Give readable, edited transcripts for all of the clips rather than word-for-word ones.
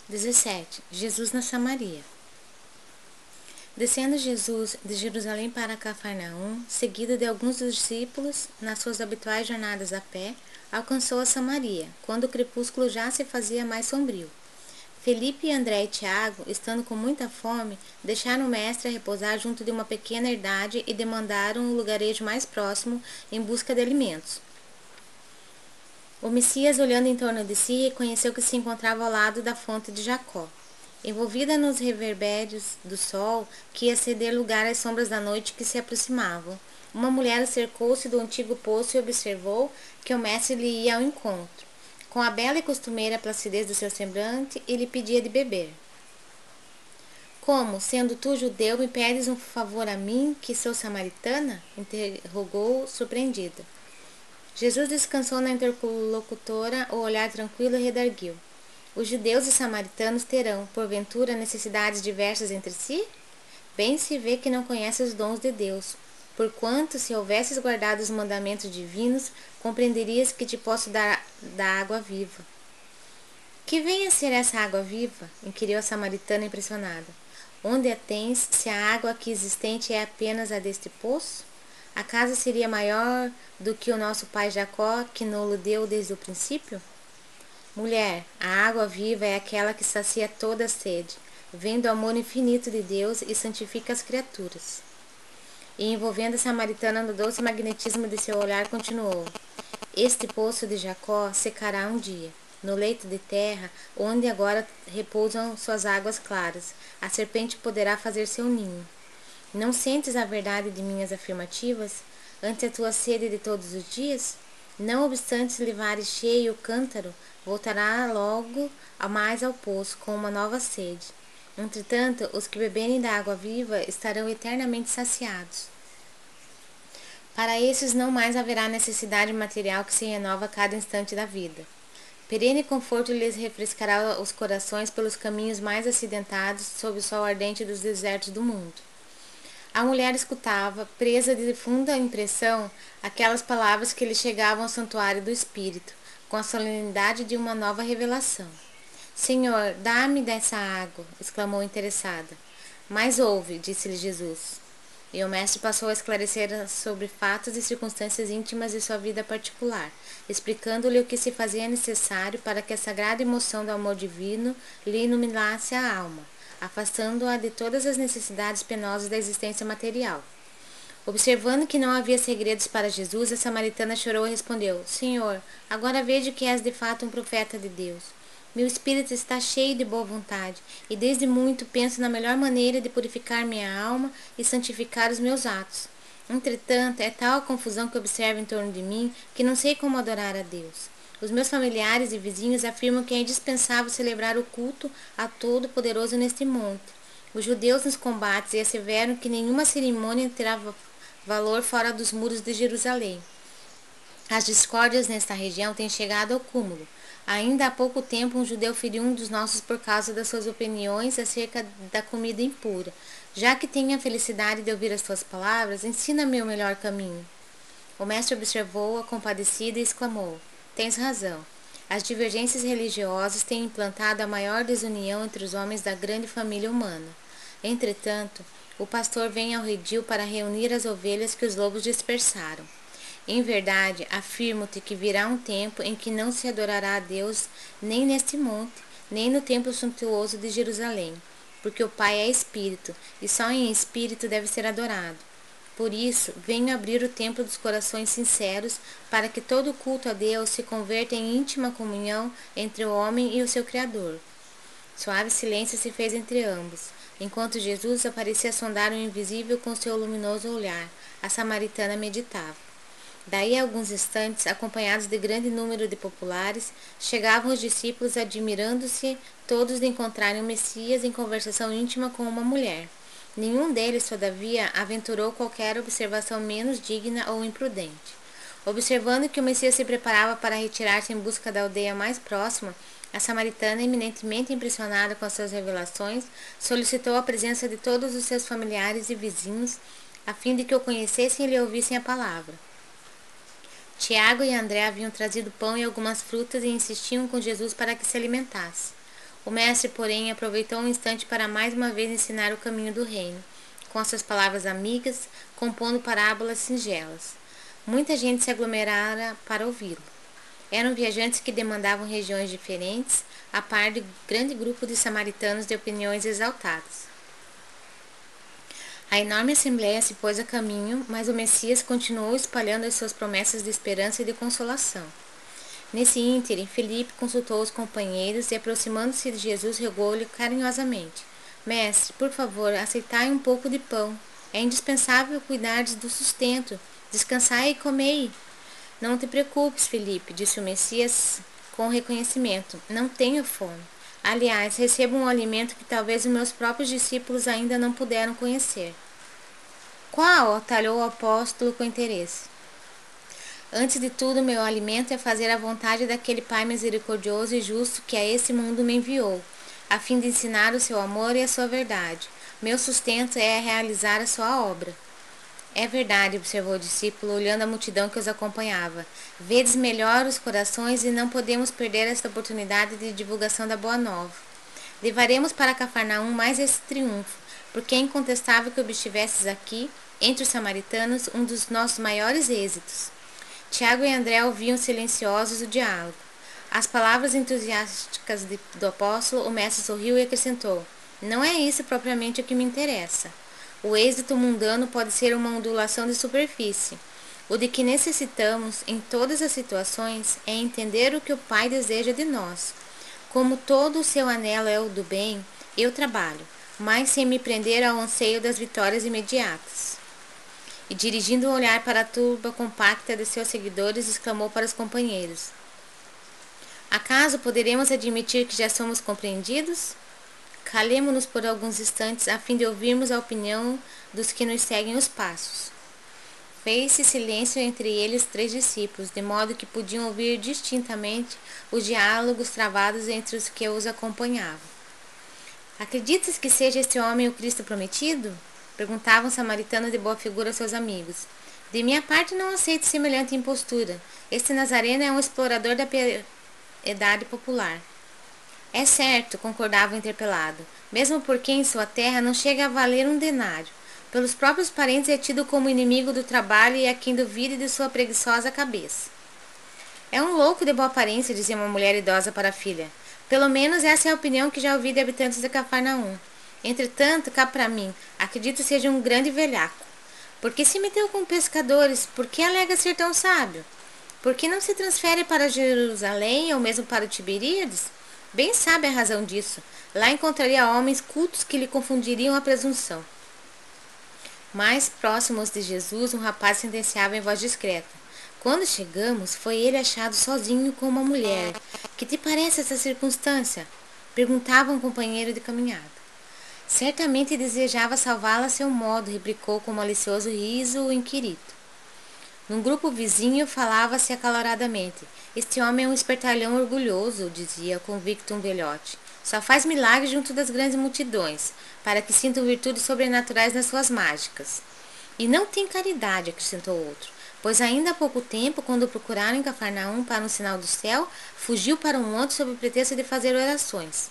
17. Jesus na Samaria. Descendo Jesus de Jerusalém para Cafarnaum, seguido de alguns dos discípulos, nas suas habituais jornadas a pé, alcançou a Samaria, quando o crepúsculo já se fazia mais sombrio. Felipe, André e Tiago, estando com muita fome, deixaram o mestre a repousar junto de uma pequena herdade e demandaram o lugarejo mais próximo em busca de alimentos. O Messias, olhando em torno de si, reconheceu que se encontrava ao lado da fonte de Jacó. Envolvida nos reverbéreos do sol, que ia ceder lugar às sombras da noite que se aproximavam, uma mulher acercou-se do antigo poço e observou que o mestre lhe ia ao encontro. Com a bela e costumeira placidez do seu semblante, ele pedia de beber. Como, sendo tu judeu, me pedes um favor a mim, que sou samaritana? Interrogou, surpreendida. Jesus descansou na interlocutora o olhar tranquilo e redarguiu. Os judeus e samaritanos terão, porventura, necessidades diversas entre si? Bem se vê que não conheces os dons de Deus. Porquanto, se houvesses guardado os mandamentos divinos, compreenderias que te posso dar da água viva. Que venha a ser essa água viva? Inquiriu a samaritana impressionada. Onde a tens, se a água aqui existente é apenas a deste poço? Acaso seria maior do que o nosso pai Jacó, que nos deu desde o princípio? Mulher, a água viva é aquela que sacia toda a sede, vem do amor infinito de Deus e santifica as criaturas. E envolvendo a samaritana no doce magnetismo de seu olhar, continuou. Este poço de Jacó secará um dia. No leito de terra, onde agora repousam suas águas claras, a serpente poderá fazer seu ninho. Não sentes a verdade de minhas afirmativas, ante a tua sede de todos os dias? Não obstante levares cheio o cântaro, voltará logo mais ao poço, com uma nova sede. Entretanto, os que beberem da água viva estarão eternamente saciados. Para esses não mais haverá necessidade material que se renova a cada instante da vida. Perene conforto lhes refrescará os corações pelos caminhos mais acidentados sob o sol ardente dos desertos do mundo. A mulher escutava, presa de funda impressão, aquelas palavras que lhe chegavam ao santuário do espírito, com a solenidade de uma nova revelação. Senhor, dá-me dessa água, exclamou interessada. Mas ouve, disse-lhe Jesus. E o mestre passou a esclarecer sobre fatos e circunstâncias íntimas de sua vida particular, explicando-lhe o que se fazia necessário para que a sagrada emoção do amor divino lhe iluminasse a alma, afastando-a de todas as necessidades penosas da existência material. Observando que não havia segredos para Jesus, a samaritana chorou e respondeu, Senhor, agora vejo que és de fato um profeta de Deus. Meu espírito está cheio de boa vontade, e desde muito penso na melhor maneira de purificar minha alma e santificar os meus atos. Entretanto, é tal a confusão que observo em torno de mim, que não sei como adorar a Deus. Os meus familiares e vizinhos afirmam que é indispensável celebrar o culto a Todo-Poderoso neste monte. Os judeus nos combates e asseveram que nenhuma cerimônia terá valor fora dos muros de Jerusalém. As discórdias nesta região têm chegado ao cúmulo. Ainda há pouco tempo um judeu feriu um dos nossos por causa das suas opiniões acerca da comida impura. Já que tenho a felicidade de ouvir as tuas palavras, ensina-me o melhor caminho. O mestre observou-a compadecido e exclamou, Tens razão. As divergências religiosas têm implantado a maior desunião entre os homens da grande família humana. Entretanto, o pastor vem ao redil para reunir as ovelhas que os lobos dispersaram. Em verdade, afirmo-te que virá um tempo em que não se adorará a Deus nem neste monte, nem no templo suntuoso de Jerusalém, porque o Pai é Espírito, e só em Espírito deve ser adorado. Por isso, venho abrir o templo dos corações sinceros, para que todo o culto a Deus se converta em íntima comunhão entre o homem e o seu Criador. Suave silêncio se fez entre ambos, enquanto Jesus aparecia sondar o invisível com seu luminoso olhar. A samaritana meditava. Daí a alguns instantes, acompanhados de grande número de populares, chegavam os discípulos admirando-se todos de encontrarem o Messias em conversação íntima com uma mulher. Nenhum deles, todavia, aventurou qualquer observação menos digna ou imprudente. Observando que o Messias se preparava para retirar-se em busca da aldeia mais próxima, a samaritana, eminentemente impressionada com as suas revelações, solicitou a presença de todos os seus familiares e vizinhos, a fim de que o conhecessem e lhe ouvissem a palavra. Tiago e André haviam trazido pão e algumas frutas e insistiam com Jesus para que se alimentasse. O mestre, porém, aproveitou um instante para mais uma vez ensinar o caminho do reino, com as suas palavras amigas, compondo parábolas singelas. Muita gente se aglomerara para ouvi-lo. Eram viajantes que demandavam regiões diferentes, a par de grande grupo de samaritanos de opiniões exaltadas. A enorme assembleia se pôs a caminho, mas o Messias continuou espalhando as suas promessas de esperança e de consolação. Nesse ínterim, Filipe consultou os companheiros e, aproximando-se de Jesus, rogou-lhe carinhosamente: Mestre, por favor, aceitai um pouco de pão. É indispensável cuidardes do sustento. Descansai e comei. Não te preocupes, Filipe, disse o Messias com reconhecimento. Não tenho fome. Aliás, recebo um alimento que talvez os meus próprios discípulos ainda não puderam conhecer. Qual? Atalhou o apóstolo com interesse. Antes de tudo, meu alimento é fazer a vontade daquele Pai misericordioso e justo que a esse mundo me enviou, a fim de ensinar o seu amor e a sua verdade. Meu sustento é realizar a sua obra. É verdade, observou o discípulo, olhando a multidão que os acompanhava. Vedes melhor os corações e não podemos perder esta oportunidade de divulgação da boa nova. Levaremos para Cafarnaum mais esse triunfo, porque é incontestável que obtivesses aqui, entre os samaritanos, um dos nossos maiores êxitos. Tiago e André ouviam silenciosos o diálogo. Às palavras entusiásticas do apóstolo, o mestre sorriu e acrescentou: Não é isso propriamente o que me interessa. O êxito mundano pode ser uma ondulação de superfície. O de que necessitamos, em todas as situações, é entender o que o Pai deseja de nós. Como todo o seu anelo é o do bem, eu trabalho, mas sem me prender ao anseio das vitórias imediatas. E dirigindo um olhar para a turba compacta de seus seguidores, exclamou para os companheiros: Acaso poderemos admitir que já somos compreendidos? Calemo-nos por alguns instantes a fim de ouvirmos a opinião dos que nos seguem os passos. Fez-se silêncio entre eles 3 discípulos, de modo que podiam ouvir distintamente os diálogos travados entre os que os acompanhavam. Acreditas que seja este homem o Cristo prometido? Perguntava um samaritano de boa figura aos seus amigos. De minha parte não aceito semelhante impostura. Este Nazareno é um explorador da piedade popular. É certo, concordava o interpelado, mesmo porque em sua terra não chega a valer um denário. Pelos próprios parentes é tido como inimigo do trabalho e a quem duvide de sua preguiçosa cabeça. É um louco de boa aparência, dizia uma mulher idosa para a filha. Pelo menos essa é a opinião que já ouvi de habitantes de Cafarnaum. Entretanto, cá para mim, acredito seja um grande velhaco. Por que se meteu com pescadores? Por que alega ser tão sábio? Por que não se transfere para Jerusalém ou mesmo para Tiberíades? Bem sabe a razão disso. Lá encontraria homens cultos que lhe confundiriam a presunção. Mais próximos de Jesus, um rapaz sentenciava em voz discreta. Quando chegamos, foi ele achado sozinho com uma mulher. Que te parece essa circunstância? Perguntava um companheiro de caminhada. Certamente desejava salvá-la a seu modo, replicou com malicioso riso o inquirito. Num grupo vizinho falava-se acaloradamente. Este homem é um espertalhão orgulhoso, dizia convicto um velhote. Só faz milagres junto das grandes multidões, para que sintam virtudes sobrenaturais nas suas mágicas. E não tem caridade, acrescentou outro, pois ainda há pouco tempo, quando o procuraram em Cafarnaum para um sinal do céu, fugiu para um monte sob o pretexto de fazer orações.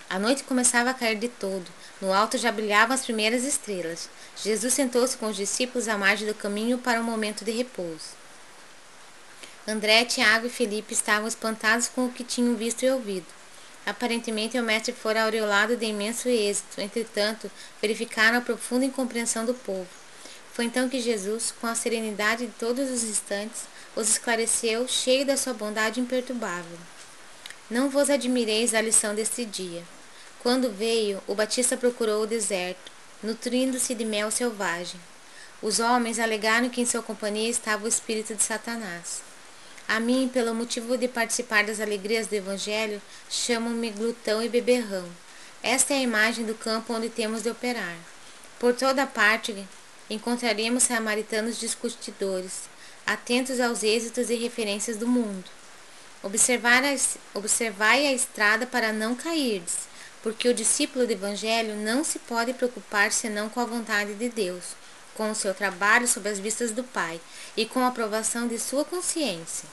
A noite começava a cair de todo. No alto já brilhavam as primeiras estrelas. Jesus sentou-se com os discípulos à margem do caminho para um momento de repouso. André, Tiago e Filipe estavam espantados com o que tinham visto e ouvido. Aparentemente o mestre fora aureolado de imenso êxito, entretanto, verificaram a profunda incompreensão do povo. Foi então que Jesus, com a serenidade de todos os instantes, os esclareceu, cheio da sua bondade imperturbável. Não vos admireis da lição deste dia. Quando veio, o Batista procurou o deserto, nutrindo-se de mel selvagem. Os homens alegaram que em sua companhia estava o espírito de Satanás. A mim, pelo motivo de participar das alegrias do Evangelho, chamam-me glutão e beberrão. Esta é a imagem do campo onde temos de operar. Por toda parte encontraremos samaritanos discutidores, atentos aos êxitos e referências do mundo. Observai a estrada para não cairdes, porque o discípulo do Evangelho não se pode preocupar senão com a vontade de Deus, com o seu trabalho sob as vistas do Pai e com a aprovação de sua consciência.